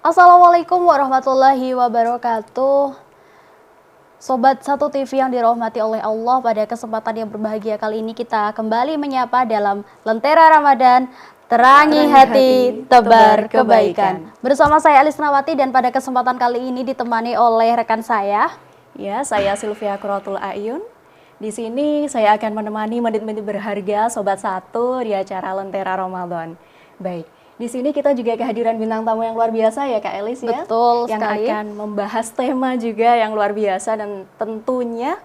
Assalamualaikum warahmatullahi wabarakatuh. Sobat Satu TV yang dirahmati oleh Allah, pada kesempatan yang berbahagia kali ini kita kembali menyapa dalam Lentera Ramadan, Terangi Hati, Tebar Kebaikan. Bersama saya Alis Nawati dan pada kesempatan kali ini ditemani oleh rekan saya. Ya, saya Sylvia Quratul Ayun. Di sini saya akan menemani menit-menit berharga Sobat Satu di acara Lentera Ramadan. Baik. Di sini kita juga kehadiran bintang tamu yang luar biasa ya Kak Elis ya. Betul yang sekali. akan membahas tema juga yang luar biasa dan tentunya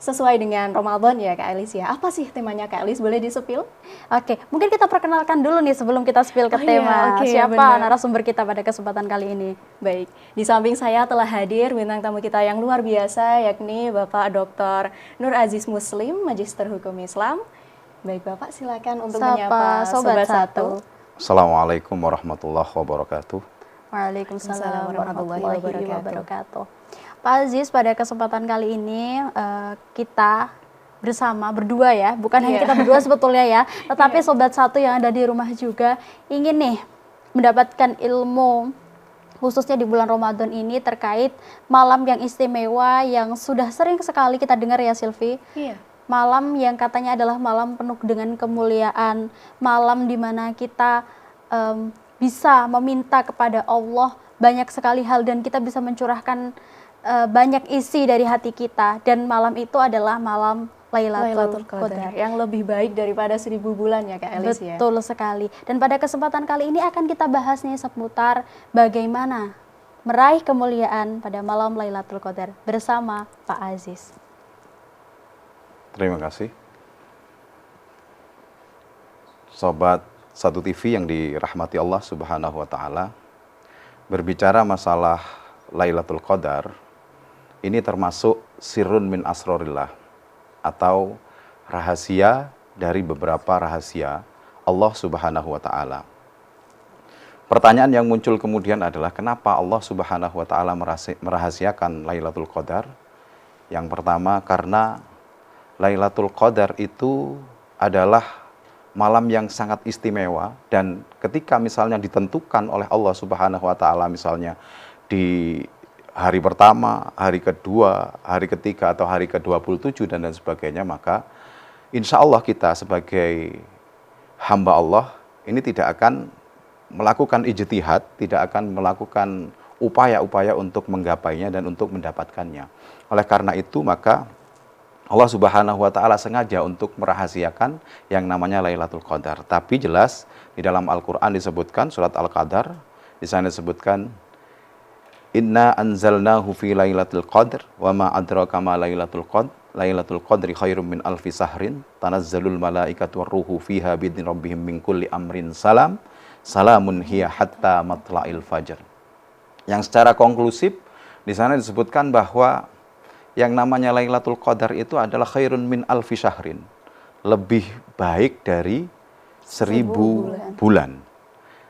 sesuai dengan Ramadan ya Kak Elis ya. Apa sih temanya Kak Elis? Boleh disepil? Oke, mungkin kita perkenalkan dulu nih sebelum kita spill ke tema. Siapa narasumber kita pada kesempatan kali ini? Baik, di samping saya telah hadir bintang tamu kita yang luar biasa yakni Bapak Dr. Nur Aziz Muslim, Magister Hukum Islam. Baik Bapak, silakan untuk menyapa Sobat Satu. Assalamualaikum warahmatullahi wabarakatuh. Waalaikumsalam warahmatullahi wabarakatuh. Pak Aziz, pada kesempatan kali ini kita berdua ya, bukan hanya kita berdua sebetulnya ya, tetapi Sobat Satu yang ada di rumah juga ingin nih mendapatkan ilmu khususnya di bulan Ramadan ini terkait malam yang istimewa yang sudah sering sekali kita dengar ya Sylvie. Iya. Malam yang katanya adalah malam penuh dengan kemuliaan, malam di mana kita bisa meminta kepada Allah banyak sekali hal dan kita bisa mencurahkan banyak isi dari hati kita, dan malam itu adalah malam Lailatul Qadar yang lebih baik daripada 1000 bulan ya Kak Elis ya. Betul sekali. Dan pada kesempatan kali ini akan kita bahas nih seputar bagaimana meraih kemuliaan pada malam Lailatul Qadar bersama Pak Aziz. Terima kasih. Sobat Satu TV yang dirahmati Allah Subhanahu wa taala. Berbicara masalah Lailatul Qadar, ini termasuk sirrun min asrorillah atau rahasia dari beberapa rahasia Allah Subhanahu wa taala. Pertanyaan yang muncul kemudian adalah kenapa Allah Subhanahu wa taala merahasiakan Lailatul Qadar? Yang pertama karena Lailatul Qadar itu adalah malam yang sangat istimewa, dan ketika misalnya ditentukan oleh Allah Subhanahu wa taala misalnya di hari pertama, hari kedua, hari ketiga atau hari ke-27 dan lain sebagainya, maka insya Allah kita sebagai hamba Allah ini tidak akan melakukan ijtihad, tidak akan melakukan upaya-upaya untuk menggapainya dan untuk mendapatkannya. Oleh karena itu maka Allah Subhanahu wa taala sengaja untuk merahasiakan yang namanya Lailatul Qadar. Tapi jelas di dalam Al-Qur'an disebutkan surat Al-Qadar, di sana disebutkan Inna anzalnahu fi Lailatul Qadr wa ma adraka ma Lailatul Qadr. Lailatul Qadri khairum min alfi sahrin tanazzalul malaikatu warruhu fiha bi'idzni rabbihim min kulli amrin salam. Salamun hiya hatta matla'il fajr. Yang secara konklusif di sana disebutkan bahwa yang namanya Lailatul Qadar itu adalah khairun min alfi syahrin, lebih baik dari 1000 bulan.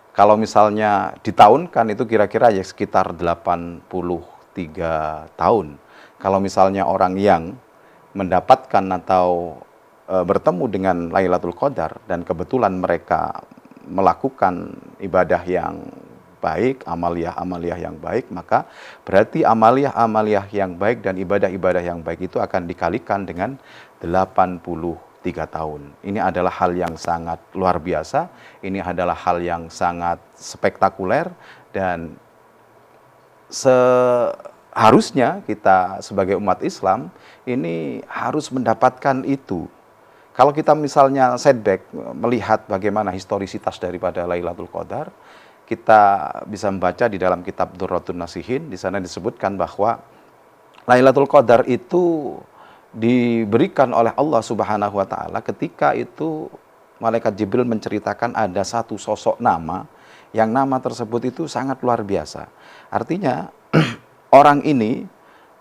Kalau misalnya ditahunkan itu kira-kira ya sekitar 83 tahun. Kalau misalnya orang yang mendapatkan atau bertemu dengan Lailatul Qadar dan kebetulan mereka melakukan ibadah yang baik, amaliyah yang baik, maka berarti amaliyah yang baik dan ibadah-ibadah yang baik itu akan dikalikan dengan 83 tahun. Ini adalah hal yang sangat luar biasa, ini adalah hal yang sangat spektakuler, dan seharusnya kita sebagai umat Islam ini harus mendapatkan itu. Kalau kita misalnya setback melihat bagaimana historisitas daripada Lailatul Qadar, kita bisa membaca di dalam kitab Durratun Nasihin, di sana disebutkan bahwa Lailatul Qadar itu diberikan oleh Allah Subhanahu wa taala ketika itu malaikat Jibril menceritakan ada satu sosok nama, yang nama tersebut itu sangat luar biasa. Artinya orang ini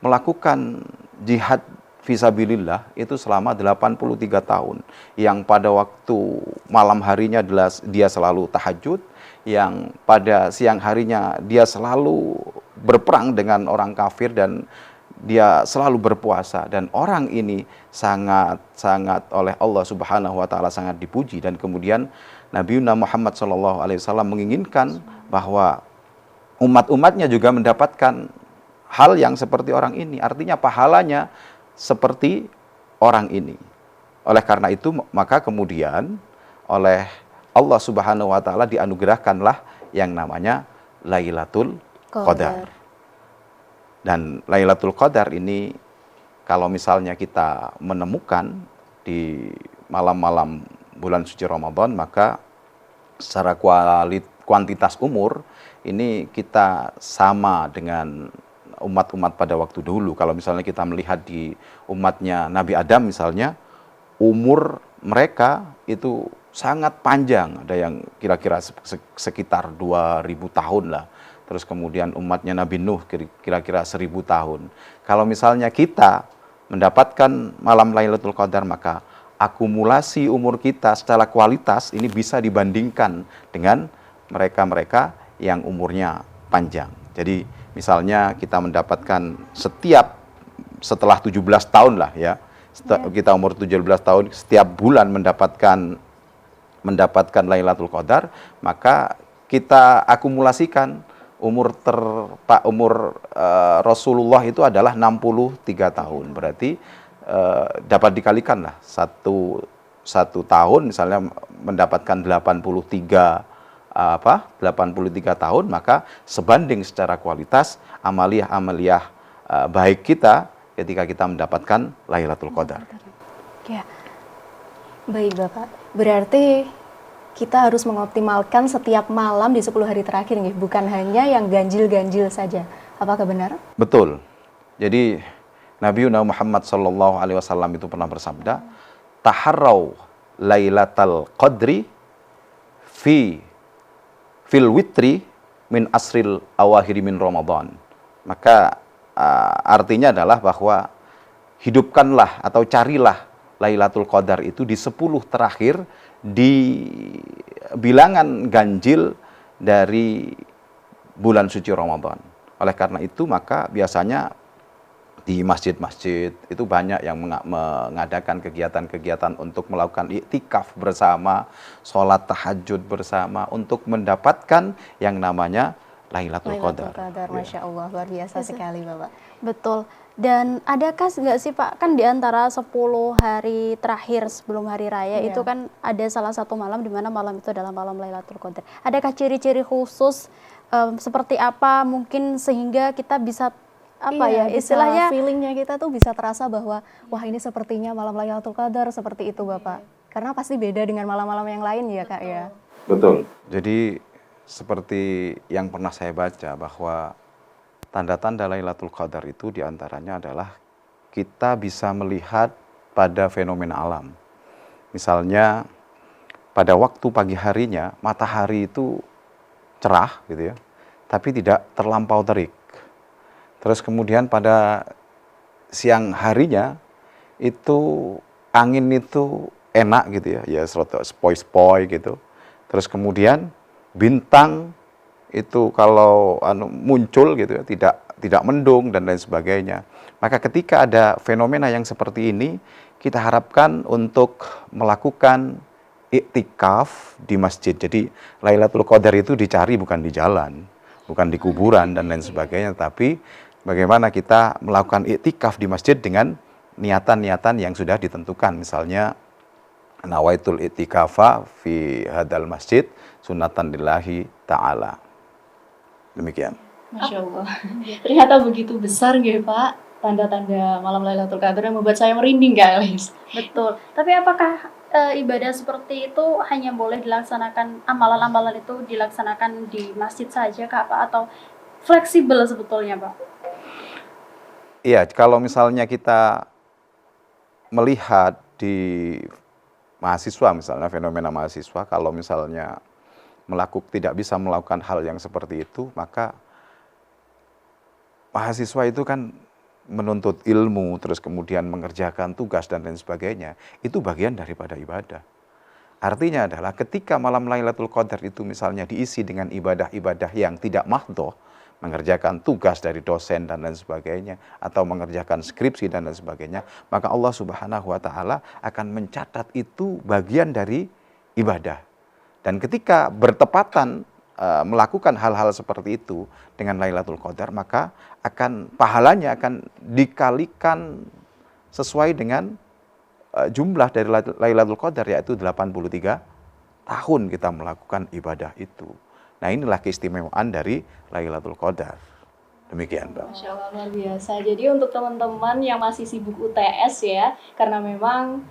melakukan jihad fisabilillah itu selama 83 tahun, yang pada waktu malam harinya dia selalu tahajud, yang pada siang harinya dia selalu berperang dengan orang kafir dan dia selalu berpuasa, dan orang ini sangat oleh Allah Subhanahu wa taala sangat dipuji. Dan kemudian Nabi Muhammad SAW menginginkan bahwa umat-umatnya juga mendapatkan hal yang seperti orang ini. Artinya pahalanya seperti orang ini. Oleh karena itu, maka kemudian oleh Allah Subhanahu wa taala dianugerahkanlah yang namanya Lailatul Qadar. Dan Lailatul Qadar ini kalau misalnya kita menemukan di malam-malam bulan suci Ramadan, maka secara kuantitas umur ini kita sama dengan umat-umat pada waktu dulu. Kalau misalnya kita melihat di umatnya Nabi Adam misalnya, umur mereka itu sangat panjang, ada yang kira-kira sekitar 2000 tahun lah. Terus kemudian umatnya Nabi Nuh kira-kira 1000 tahun. Kalau misalnya kita mendapatkan malam Lailatul Qadar, maka akumulasi umur kita secara kualitas ini bisa dibandingkan dengan mereka-mereka yang umurnya panjang. Jadi misalnya kita mendapatkan setelah 17 tahun lah ya, kita umur 17 tahun, setiap bulan mendapatkan Lailatul Qadar, maka kita akumulasikan umur Rasulullah itu adalah 63 tahun. Berarti dapat dikalikan lah satu tahun misalnya mendapatkan 83 tahun, maka sebanding secara kualitas amaliyah baik kita ketika kita mendapatkan Lailatul Qadar. Ya. Baik Bapak, berarti kita harus mengoptimalkan setiap malam di 10 hari terakhir nih, bukan hanya yang ganjil-ganjil saja. Apakah benar? Betul. Jadi Nabi Muhammad SAW itu pernah bersabda, taharrau Lailatul Qadri fil witri min asril awahiri min Ramadan. Maka artinya adalah bahwa hidupkanlah atau carilah Lailatul Qadar itu di 10 terakhir di bilangan ganjil dari bulan suci Ramadan. Oleh karena itu maka biasanya di masjid-masjid itu banyak yang mengadakan kegiatan-kegiatan untuk melakukan iktikaf bersama, sholat tahajud bersama untuk mendapatkan yang namanya Lailatul Qadar. Masya Allah, luar biasa sekali Bapak. Betul. Dan adakah nggak sih Pak, kan di antara 10 hari terakhir sebelum hari raya itu kan ada salah satu malam di mana malam itu adalah malam Lailatul Qadar. Adakah ciri-ciri khusus seperti apa mungkin sehingga kita bisa istilahnya feelingnya kita tuh bisa terasa bahwa wah ini sepertinya malam Lailatul Qadar seperti itu Bapak. Karena pasti beda dengan malam-malam yang lain ya Kak ya. Betul. Jadi seperti yang pernah saya baca bahwa tanda-tanda Lailatul Qadar itu diantaranya adalah kita bisa melihat pada fenomena alam. Misalnya pada waktu pagi harinya matahari itu cerah gitu ya, tapi tidak terlampau terik. Terus kemudian pada siang harinya itu angin itu enak gitu ya sepoi-sepoi gitu. Terus kemudian bintang itu kalau muncul gitu ya, tidak mendung dan lain sebagainya. Maka ketika ada fenomena yang seperti ini, kita harapkan untuk melakukan iktikaf di masjid. Jadi Lailatul Qadar itu dicari bukan di jalan, bukan di kuburan dan lain sebagainya, tapi bagaimana kita melakukan iktikaf di masjid dengan niatan-niatan yang sudah ditentukan. Misalnya, nawaitul iktikafa fi hadal masjid sunatan lillahi ta'ala. Demikian. Masya Allah. Ternyata begitu besar nggih Pak, tanda-tanda malam Lailatul Qadar yang membuat saya merinding Kak Elis. Betul. Tapi apakah ibadah seperti itu hanya boleh dilaksanakan, amalan-amalan itu dilaksanakan di masjid saja Kak Pak, atau fleksibel sebetulnya Pak? Iya, kalau misalnya kita melihat di mahasiswa misalnya, fenomena mahasiswa, kalau misalnya tidak bisa melakukan hal yang seperti itu, maka mahasiswa itu kan menuntut ilmu, terus kemudian mengerjakan tugas dan lain sebagainya, itu bagian daripada ibadah. Artinya adalah ketika malam Lailatul Qadar itu misalnya diisi dengan ibadah-ibadah yang tidak mahdhoh, mengerjakan tugas dari dosen dan lain sebagainya, atau mengerjakan skripsi dan lain sebagainya, maka Allah Subhanahu wa Ta'ala akan mencatat itu bagian dari ibadah. Dan ketika bertepatan melakukan hal-hal seperti itu dengan Lailatul Qadar, maka pahalanya akan dikalikan sesuai dengan jumlah dari Lailatul Qadar, yaitu 83 tahun kita melakukan ibadah itu. Nah, inilah keistimewaan dari Lailatul Qadar. Demikian, Mbak. Masya Allah, luar biasa. Jadi untuk teman-teman yang masih sibuk UTS ya, karena memang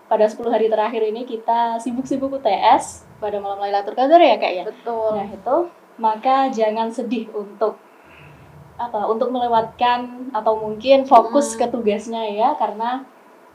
pada 10 hari terakhir ini kita sibuk-sibuk UTS pada malam Lailatul Qadar ya Kak ya? Betul. Nah itu, maka jangan sedih untuk melewatkan atau mungkin fokus ke tugasnya ya, karena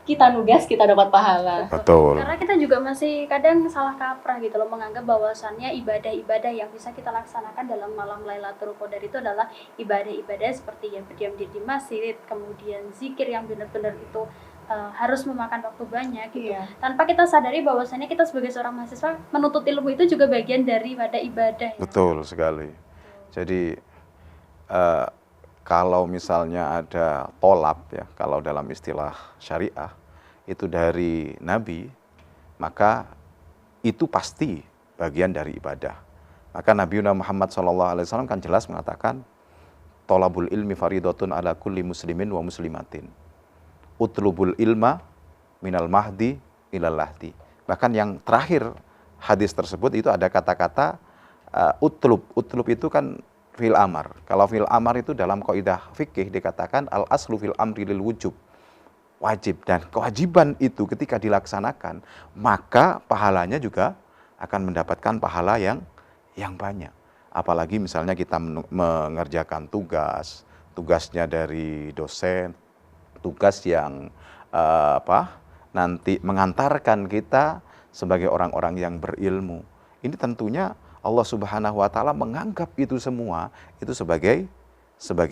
kita nugas, kita dapat pahala. Betul. Karena kita juga masih kadang salah kaprah gitu loh, menganggap bahwasannya ibadah-ibadah yang bisa kita laksanakan dalam malam Lailatul Qadar itu adalah ibadah-ibadah seperti yang berdiam diri di masjid, kemudian zikir yang benar-benar itu harus memakan waktu banyak gitu. Iya. Tanpa kita sadari bahwasannya kita sebagai seorang mahasiswa menuntut ilmu itu juga bagian dari ibadah. Betul sekali. Jadi kalau misalnya ada tolab ya, kalau dalam istilah syariah itu dari Nabi, maka itu pasti bagian dari ibadah. Maka Nabi Muhammad SAW kan jelas mengatakan, tolabul ilmi faridatun ala kulli muslimin wa muslimatin. Utlubul ilma minal mahdi ilal lahdi. Bahkan yang terakhir hadis tersebut itu ada kata-kata utlub. Utlub itu kan fil amar. Kalau fil amar itu dalam kaidah fikih dikatakan al aslu fil amri lil wujub, wajib, dan kewajiban itu ketika dilaksanakan maka pahalanya juga akan mendapatkan pahala yang banyak. Apalagi misalnya kita mengerjakan tugasnya dari dosen, tugas yang nanti mengantarkan kita sebagai orang-orang yang berilmu. Ini tentunya Allah Subhanahu wa Ta'ala menganggap itu semua itu sebagai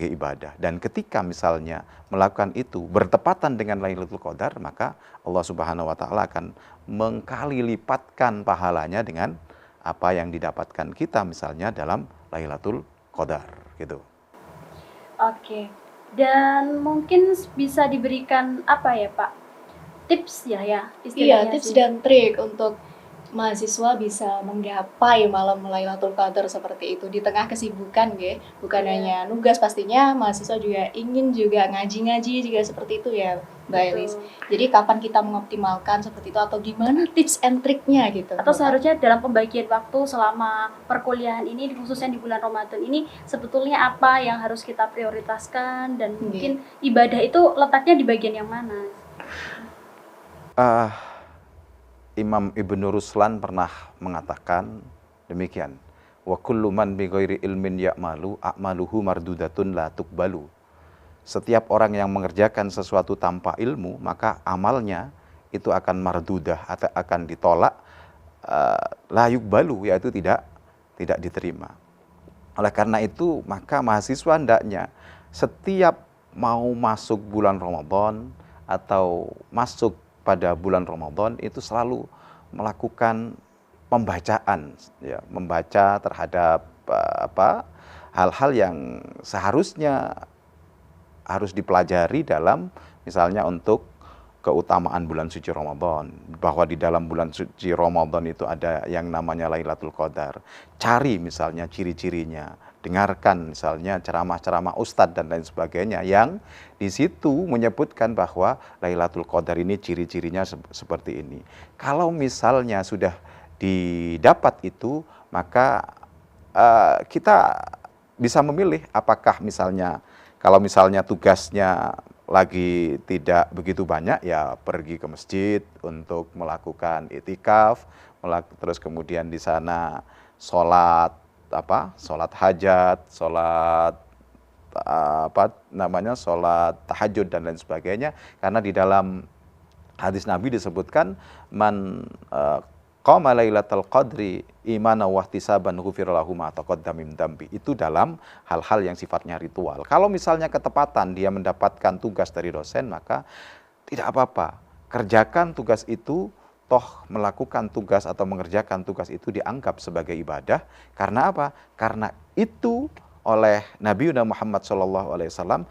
ibadah. Dan ketika misalnya melakukan itu bertepatan dengan Lailatul Qadar, maka Allah Subhanahu wa Ta'ala akan mengkali lipatkan pahalanya dengan apa yang didapatkan kita misalnya dalam Lailatul Qadar gitu. Oke. Dan mungkin bisa diberikan apa ya, Pak? Tips ya istilahnya. Iya, tips dan trik untuk mahasiswa bisa menggapai malam Lailatul Qadar seperti itu di tengah kesibukan ya. Bukan hanya nugas, pastinya mahasiswa juga ingin juga ngaji-ngaji juga seperti itu ya, Mbak Elis. Jadi kapan kita mengoptimalkan seperti itu atau gimana tips and triknya gitu? Atau seharusnya dalam pembagian waktu selama perkuliahan ini, khususnya di bulan Ramadan ini, sebetulnya apa yang harus kita prioritaskan dan mungkin ibadah itu letaknya di bagian yang mana? Imam Ibnu Ruslan pernah mengatakan demikian, wa kullu man bi ghairi ilmin ya'malu a'maluhu mardudatun la tuqbalu. Setiap orang yang mengerjakan sesuatu tanpa ilmu, maka amalnya itu akan mardudah, atau akan ditolak, la yuqbalu, yaitu tidak diterima. Oleh karena itu, maka mahasiswa hendaknya setiap mau masuk bulan Ramadan atau masuk pada bulan Ramadan itu selalu melakukan pembacaan, ya, membaca terhadap hal-hal yang seharusnya harus dipelajari dalam misalnya untuk keutamaan bulan suci Ramadan, bahwa di dalam bulan suci Ramadan itu ada yang namanya Lailatul Qadar. Cari misalnya ciri-cirinya, dengarkan misalnya ceramah-ceramah ustadz dan lain sebagainya yang di situ menyebutkan bahwa Lailatul Qadar ini ciri-cirinya seperti ini. Kalau misalnya sudah didapat itu, maka kita bisa memilih apakah misalnya, kalau misalnya tugasnya lagi tidak begitu banyak, ya pergi ke masjid untuk melakukan itikaf, terus kemudian di sana sholat hajat, sholat sholat tahajud dan lain sebagainya. Karena di dalam hadis Nabi disebutkan, man qama lailatul qadri imana wa ihtisaban ghufira lahu ma taqaddama min dambi. Itu dalam hal-hal yang sifatnya ritual. Kalau misalnya ketepatan dia mendapatkan tugas dari dosen, maka tidak apa-apa. Kerjakan tugas itu, toh melakukan tugas atau mengerjakan tugas itu dianggap sebagai ibadah. Karena apa? Karena itu oleh Nabi Muhammad SAW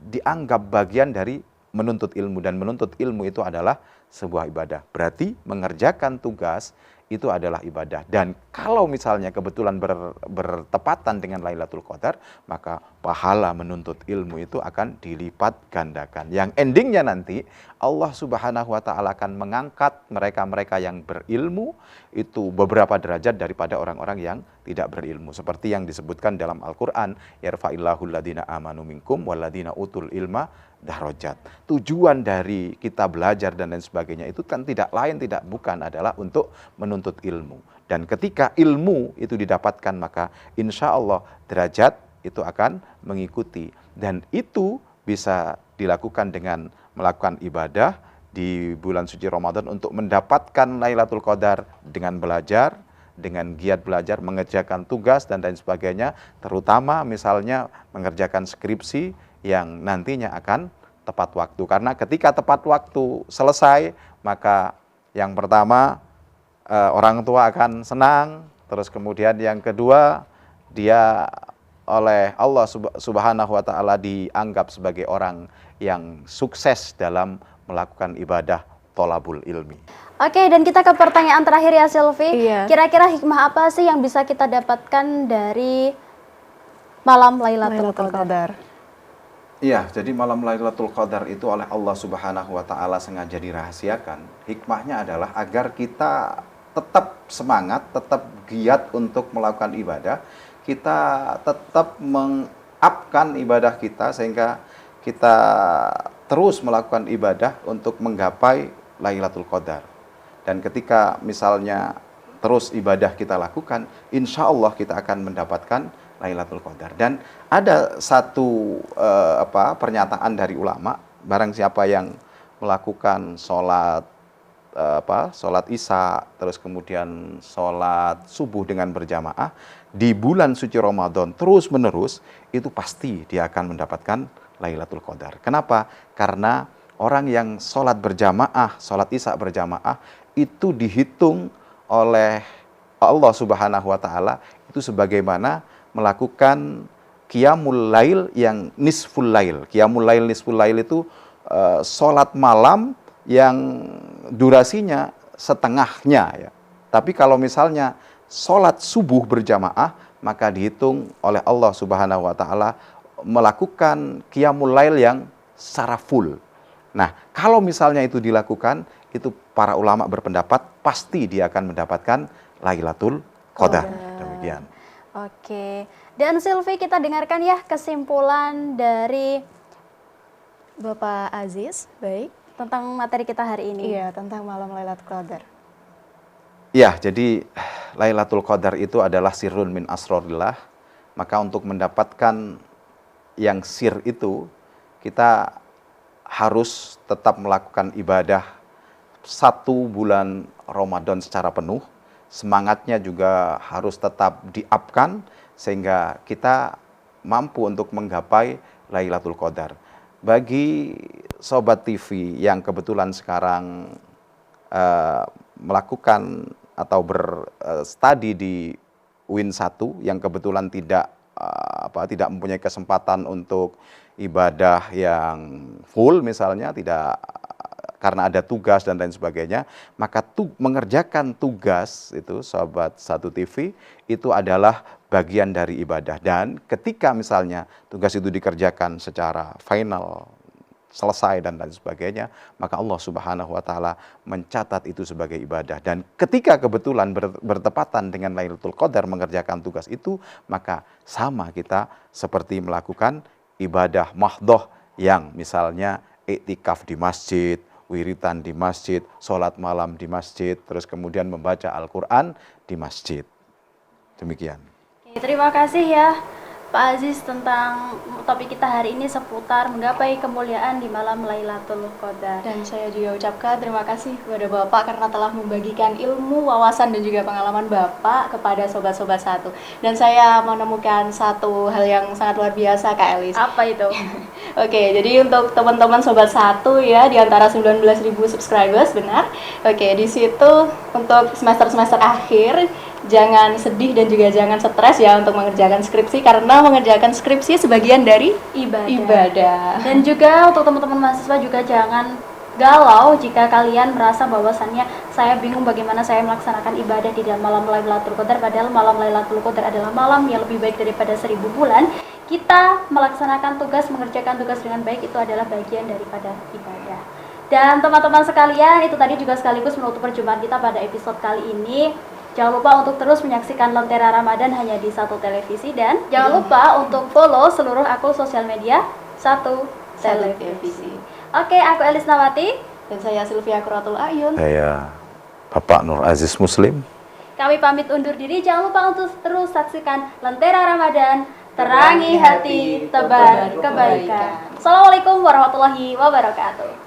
dianggap bagian dari menuntut ilmu, dan menuntut ilmu itu adalah sebuah ibadah. Berarti mengerjakan tugas itu adalah ibadah. Dan kalau misalnya kebetulan bertepatan dengan Lailatul Qadar, maka pahala menuntut ilmu itu akan dilipat gandakan. Yang endingnya nanti Allah Subhanahu wa Ta'ala akan mengangkat mereka-mereka yang berilmu itu beberapa derajat daripada orang-orang yang tidak berilmu. Seperti yang disebutkan dalam Al-Qur'an, yarfa'illahu alladhina amanu minkum walladhina utul ilma darajat. Tujuan dari kita belajar dan lain sebagainya itu kan tidak lain tidak bukan adalah untuk menuntut ilmu. Dan ketika ilmu itu didapatkan, maka insya Allah derajat itu akan mengikuti. Dan itu bisa dilakukan dengan melakukan ibadah di bulan suci Ramadan untuk mendapatkan Lailatul Qadar dengan belajar, dengan giat belajar, mengerjakan tugas dan lain sebagainya, terutama misalnya mengerjakan skripsi yang nantinya akan tepat waktu. Karena ketika tepat waktu selesai, maka yang pertama orang tua akan senang, terus kemudian yang kedua dia oleh Allah Subhanahu wa Ta'ala dianggap sebagai orang yang sukses dalam melakukan ibadah tholabul ilmi. Oke, dan kita ke pertanyaan terakhir ya Silvi. Iya. Kira-kira hikmah apa sih yang bisa kita dapatkan dari malam Lailatul Qadar? Iya, jadi malam Lailatul Qadar itu oleh Allah Subhanahu wa Ta'ala sengaja dirahasiakan. Hikmahnya adalah agar kita tetap semangat, tetap giat untuk melakukan ibadah. Kita tetap mengupkan ibadah kita sehingga kita terus melakukan ibadah untuk menggapai Lailatul Qadar. Dan ketika misalnya terus ibadah kita lakukan, insya Allah kita akan mendapatkan Lailatul Qadar. Dan ada satu pernyataan dari ulama, barang siapa yang melakukan sholat Isya, terus kemudian sholat subuh dengan berjamaah di bulan suci Ramadan terus menerus, itu pasti dia akan mendapatkan Lailatul Qadar. Kenapa? Karena orang yang sholat berjamaah, sholat Isya berjamaah itu dihitung oleh Allah Subhanahu wa Ta'ala itu sebagaimana melakukan qiyamul lail yang nisful lail. Qiyamul lail nisful lail itu sholat malam yang durasinya setengahnya ya. Tapi kalau misalnya sholat subuh berjamaah, maka dihitung oleh Allah Subhanahu wa Ta'ala melakukan qiyamul lail yang secara full. Nah, kalau misalnya itu dilakukan, itu para ulama berpendapat pasti dia akan mendapatkan Lailatul Qadar. Demikian. Oke, dan Silvi, kita dengarkan ya kesimpulan dari Bapak Aziz, baik. tentang materi kita hari ini. Iya, tentang malam Lailatul Qadar. Ya, jadi Lailatul Qadar itu adalah sirrun min asrorillah. Maka untuk mendapatkan yang sir itu, kita harus tetap melakukan ibadah 1 bulan Ramadan secara penuh. Semangatnya juga harus tetap di-up-kan sehingga kita mampu untuk menggapai Lailatul Qadar. Bagi Sobat TV yang kebetulan sekarang melakukan atau berstudi di UIN 1 yang kebetulan tidak mempunyai kesempatan untuk ibadah yang full misalnya, tidak karena ada tugas dan lain sebagainya, maka mengerjakan tugas itu Sobat 1 TV itu adalah bagian dari ibadah. Dan ketika misalnya tugas itu dikerjakan secara final, selesai dan lain sebagainya, maka Allah Subhanahu wa Ta'ala mencatat itu sebagai ibadah. Dan ketika kebetulan bertepatan dengan Lailatul Qadar mengerjakan tugas itu, maka sama kita seperti melakukan ibadah mahdhah yang misalnya iktikaf di masjid, wiritan di masjid, sholat malam di masjid, terus kemudian membaca Al-Quran di masjid. Demikian. Terima kasih ya Pak Aziz tentang topik kita hari ini seputar menggapai kemuliaan di malam Lailatul Qadar. Dan saya juga ucapkan terima kasih kepada Bapak karena telah membagikan ilmu, wawasan dan juga pengalaman Bapak kepada sobat-sobat 1. Dan saya menemukan satu hal yang sangat luar biasa Kak Elis. Apa itu? Oke, jadi untuk teman-teman sobat 1 ya, di antara 19.000 subscribers, benar. Oke, di situ untuk semester-semester akhir jangan sedih dan juga jangan stres ya untuk mengerjakan skripsi, karena mengerjakan skripsi sebagian dari ibadah. Dan juga untuk teman-teman mahasiswa juga jangan galau, jika kalian merasa bahwasannya saya bingung bagaimana saya melaksanakan ibadah di dalam malam Lailatul Qadar, padahal malam Lailatul Qadar adalah malam yang lebih baik daripada 1000 bulan, kita melaksanakan tugas, mengerjakan tugas dengan baik itu adalah bagian daripada ibadah. Dan teman-teman sekalian, itu tadi juga sekaligus menutup perjumpaan kita pada episode kali ini. Jangan lupa untuk terus menyaksikan Lentera Ramadan hanya di Satu Televisi, dan jangan lupa untuk follow seluruh akun sosial media Satu Televisi. Oke, aku Elis Nawati. Dan saya Sylvia Quratul Ayun. Saya Bapak Nur Aziz Muslim. Kami pamit undur diri. Jangan lupa untuk terus saksikan Lentera Ramadan. Terangi hati, tebar kebaikan. Assalamualaikum warahmatullahi wabarakatuh.